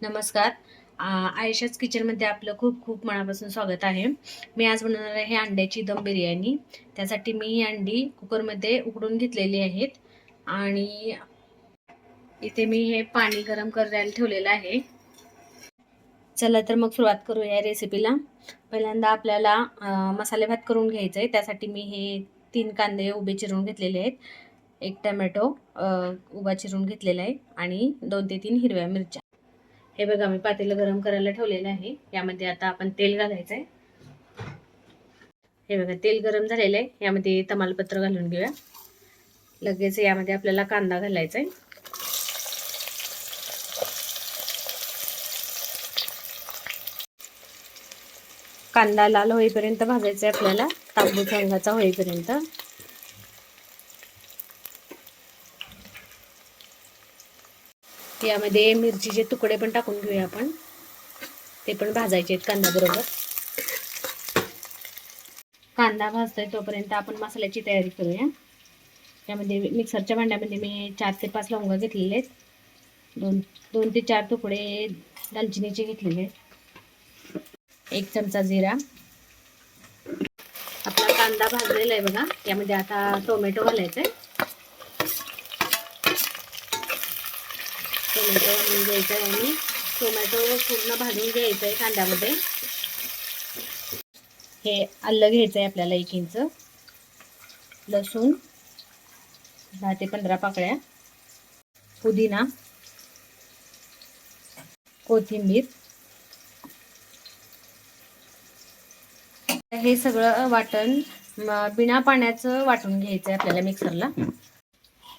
नमस्कार. आयशाच किचनमध्ये आपलं खूप खूप मनापासून स्वागत आहे. मी आज बनवणार आहे अंड्याची दम बिर्याणी. त्यासाठी मी ही अंडी कुकरमध्ये उकडून घेतलेली आहेत आणि इथे मी हे पाणी गरम करायला ठेवलेलं आहे. चला तर मग सुरुवात करूया या रेसिपीला. पहिल्यांदा आपल्याला मसाले भात करून घ्यायचा आहे. त्यासाठी मी हे 3 कांदे उभे चिरून घेतलेले आहेत, 1 टोमॅटो उभा चिरून घेतलेला आहे आणि 2 ते 3 हिरव्या मिरच्या. हे बघा, मी पातेलं गरम करायला ठेवलेलं आहे. यामध्ये आता आपण तेल घालायचं आहे. हे बघा, तेल गरम झालेलं आहे. यामध्ये तमालपत्र घालून घेऊया. लगेच यामध्ये आपल्याला कांदा घालायचा आहे. कांदा लाल होईपर्यंत भाजायचा आहे आपल्याला, तांबूस रंगाचा होईपर्यंत. यामध्ये मिरचीचे तुकडे पण टाकून घेऊया आपण, ते पण भाजायचे आहेत कांदा बरोबर. कांदा भाजतोय तोपर्यंत आपण मसाल्याची तयारी करूया. यामध्ये मिक्सरच्या भांड्यामध्ये मी 4 ते 5 लवंगा घेतलेले आहेत, 2 ते 4 तुकडे दालचिनीचे घेतलेले आहेत, 1 चमचा जिरा. आपला कांदा भाजलेला आहे बघा. यामध्ये आता टोमॅटो घालायचा आहे. टोमॅटो घालून घ्यायचा आहे आणि टोमॅटो पूर्ण भाजून घ्यायचं आहे कांद्यामध्ये. हे आलं घ्यायचं आहे आपल्याला 1 इंच, लसूण 10 ते 15 पाकळ्या, पुदिना, कोथिंबीर. हे सगळं वाटण बिना पाण्याचं वाटून घ्यायचं आहे आपल्याला मिक्सरला.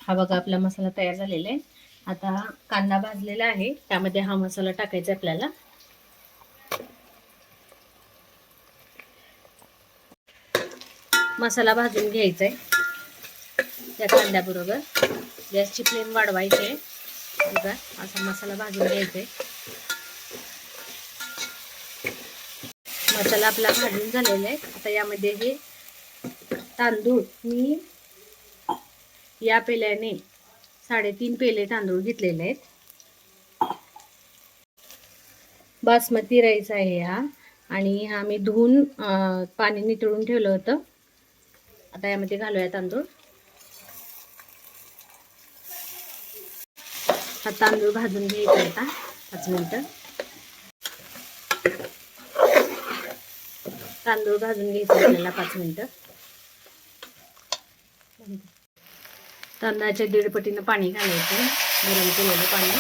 हा बघा, आपला मसाला तयार झालेला आहे. आता कांदा भाजलेला आहे, त्यामध्ये हा मसाला टाकायचा आपल्याला. मसाला भाजून घ्यायचा आहे त्या कांद्याबरोबर. गॅसची फ्लेम वाढवायची आहे. बघा, असा मसाला भाजून घ्यायचा आहे. मसाला आपला भाजून झालेला आहे. आता यामध्ये हे तांदूळ, मी या पेल्याने 3.5 पेले तांदूळ घेतलेले आहेत. बासमती राईस आहे हा, आणि हा मी धुवून पाणी नितळून ठेवलं होतं. आता यामध्ये घालूया तांदूळ. हा तांदूळ भाजून घ्यायचा आता 5 मिनिटं. तांदूळ भाजून घ्यायचा आपल्याला 5 मिनिटं. तांदळाच्या 1.5 पटीनं पाणी घालायचं, गरम केलेलं पाणी.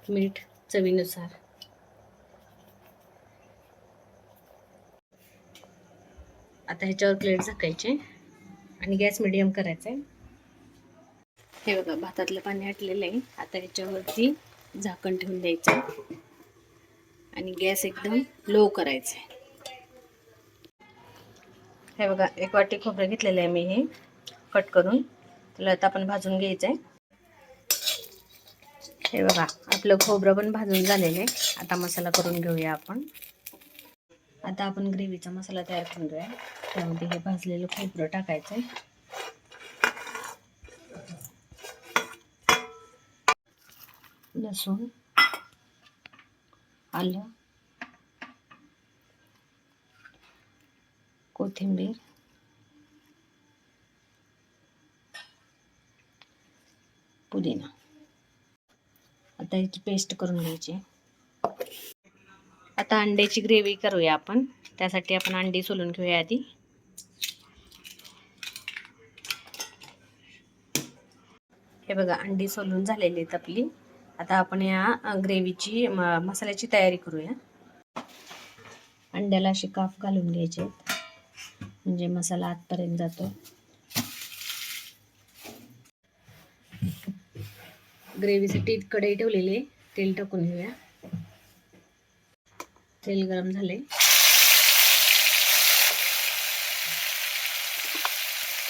मीठ चवीनुसार. आता ह्याच्यावर प्लेट झाकायचे आणि गॅस मिडियम करायचा आहे. हे बघा, भातातलं पाणी आटलेलं आहे. आता ह्याच्यावरती झाकण ठेवून द्यायचं आणि गॅस एकदम लो करायचा आहे. हे बघा, 1 वाटी खोबरं घेतलेलं आहे मी, हे कट करून. त्याला आता आपण भाजून घ्यायचं आहे. हे बघा, आपलं खोबरं पण भाजून झालेलं आहे. आता मसाला करून घेऊया आपण. आता आपण ग्रेव्हीचा मसाला तयार करून घेऊया. त्यामध्ये हे भाजलेलं खोबरं टाकायचं आहे. लसूण, आलं, कोथिंबीर, पुदिना. आता याची पेस्ट करून घ्यायची. आता अंड्याची ग्रेव्ही करूया आपण. त्यासाठी आपण अंडी सोलून घेऊया आधी. हे बघा, अंडी सोलून झालेली आहेत आपली. आता आपण या ग्रेव्हीची मसाल्याची तयारी करूया. अंड्याला अशी काफ घालून घ्यायचे, म्हणजे मसाला आतपर्यंत जातो. ग्रेव्हीसाठी कढई ठेवलेली आहे, तेल टाकून घेऊया. तेल गरम झाले.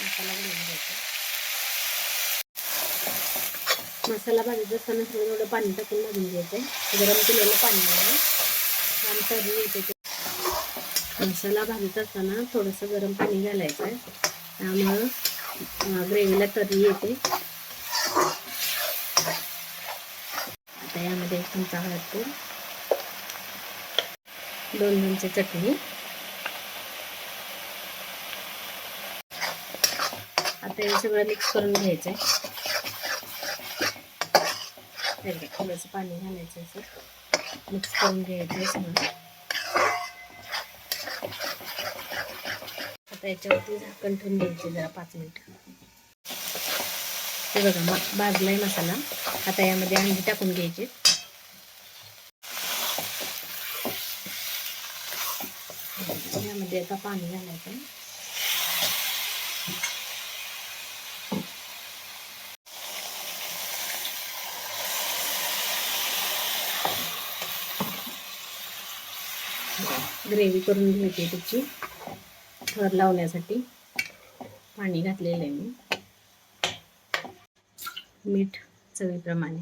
मसाला घालून घ्यायचा. मसाला भाजत असताना थोडं पाणी टाकून भाजून घ्यायचं आहे. गरम केलेलं पाणी घालून छान तर्री येते. मसाला भाजत असताना थोडंसं गरम पाणी घालायचं आहे, त्यामुळं ग्रेव्हीला तर्री येते. आता यामध्ये 1 चमचा हळदपूड, 2 चमचे चटणी. आता हे सगळं मिक्स करून घ्यायचं आहे. थोडंसं पाणी घालायचं असं मिक्स करून घ्यायचं सगळं. आता याच्यावरती झाकण ठेवून द्यायचे जरा 5 मिनिटं. हे बघा भाजलाय मसाला. आता यामध्ये अंडी टाकून घ्यायचे. यामध्ये आता पाणी घालायचं. ग्रेव्ही करून घ्यायची त्याची थर लावण्यासाठी पाणी घातलेलं आहे मी. मीठ चवीप्रमाणे.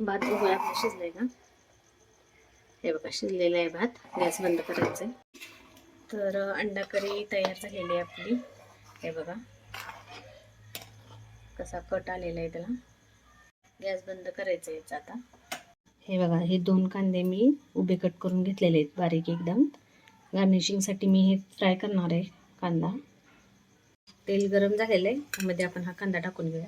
भात बघूया शिजलाय का. हे बघा शिजलेला आहे भात. गॅस बंद करायचा आहे. तर अंडा करी तयार झालेली आहे आपली. हे बघा कसा कट आलेला आहे त्याला. गॅस बंद करायचा आहे याचा आता. हे बघा हे 2 कांदे मी उभे कट करून घेतलेले आहेत बारीक एकदम. गार्निशिंगसाठी मी हे फ्राय करणार आहे कांदा. तेल गरम झालेलं आहे. त्यामध्ये आपण हा कांदा टाकून घेऊया.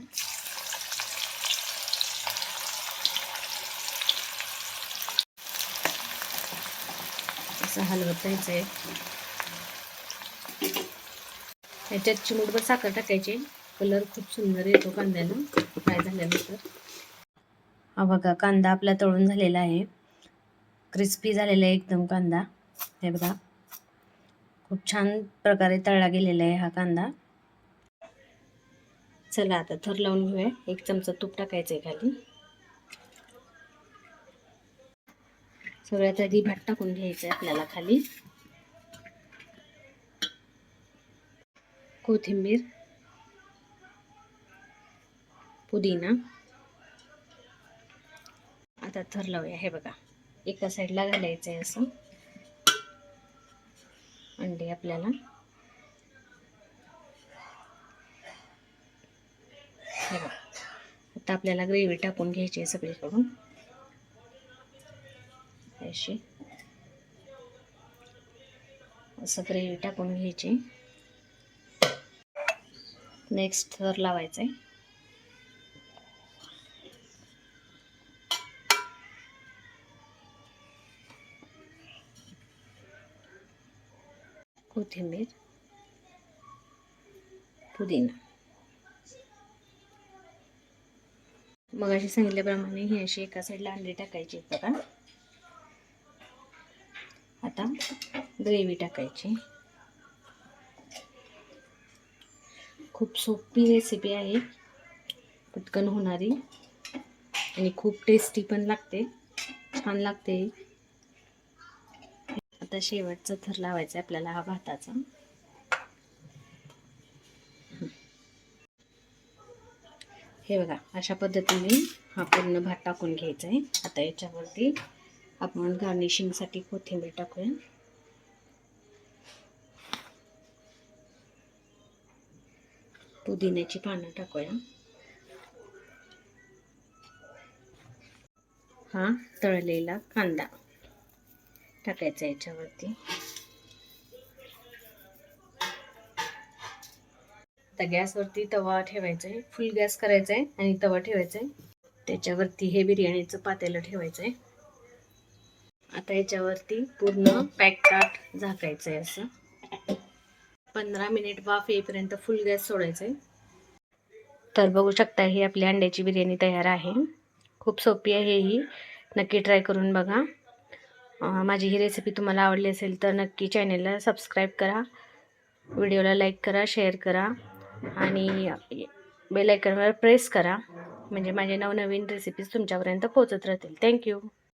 असं हलवत राहायचं आहे. ह्याच्यात चिमूटभर साखर टाकायची. कलर खूप सुंदर येतो कांद्याला फ्राय झाल्यानंतर. हा बघा कांदा आपला तळून झालेला आहे. क्रिस्पी झालेला आहे एकदम कांदा. हे बघा खूप छान प्रकारे तळला गेलेला आहे हा कांदा. चला आता थर लावून घेऊया. 1 चमचा तूप टाकायचं आहे खाली. सगळ्यात आधी भात टाकून घ्यायचं आहे आपल्याला खाली. कोथिंबीर, पुदिना. आता थर लावूया. हे बघा एका साईडला घालायचं आहे असं अंडे आपल्याला. हे बघा आता आपल्याला ग्रेव्ही टाकून घ्यायची आहे सगळीकडून अशी. असं ग्रेव्ही टाकून घ्यायची. नेक्स्ट थर लावायचं आहे. कोथिंबीर, पुदिना. मग अशी सांगितल्याप्रमाणे ही अशी एका साईडला अंडी टाकायची बघा. आता ग्रेव्ही टाकायची. खूप सोपी रेसिपी आहे, पटकन होणारी आणि खूप टेस्टी पण लागते, छान लागते. आता शेवटचा थर लावायचा आपल्याला हा भाताचा. हे बघा अशा पद्धतीने हा पूर्ण भात टाकून घ्यायचा आहे. आता याच्यावरती आपण गार्निशिंगसाठी कोथिंबीर टाकूया. पुदिन्याची पानं टाकूया. हा तळलेला कांदा टाकायचा याच्यावरती. आता गॅसवरती तवा ठेवायचा आहे. फुल गॅस करायचा आहे आणि तवा ठेवायचा आहे. त्याच्यावरती हे बिर्याणीचं पातेलं ठेवायचं आहे. आता याच्यावरती पूर्ण पॅक ताट झाकायचं आहे. असं 15 मिनिट वाफ येईपर्यंत फुल गॅस सोडायचा आहे. तर बघू शकता ही आपली अंड्याची बिर्याणी तयार आहे. खूप सोपी आहे ही, नक्की ट्राय करून बघा. माझी ही रेसिपी तुम्हाला आवडली असेल तर नक्की चॅनलला सबस्क्राईब करा, व्हिडिओला लाईक करा, शेअर करा आणि बेल आयकॉनवर प्रेस करा, म्हणजे माझे नवनवीन रेसिपीज तुमच्यापर्यंत पोहोचत राहतील. थँक्यू.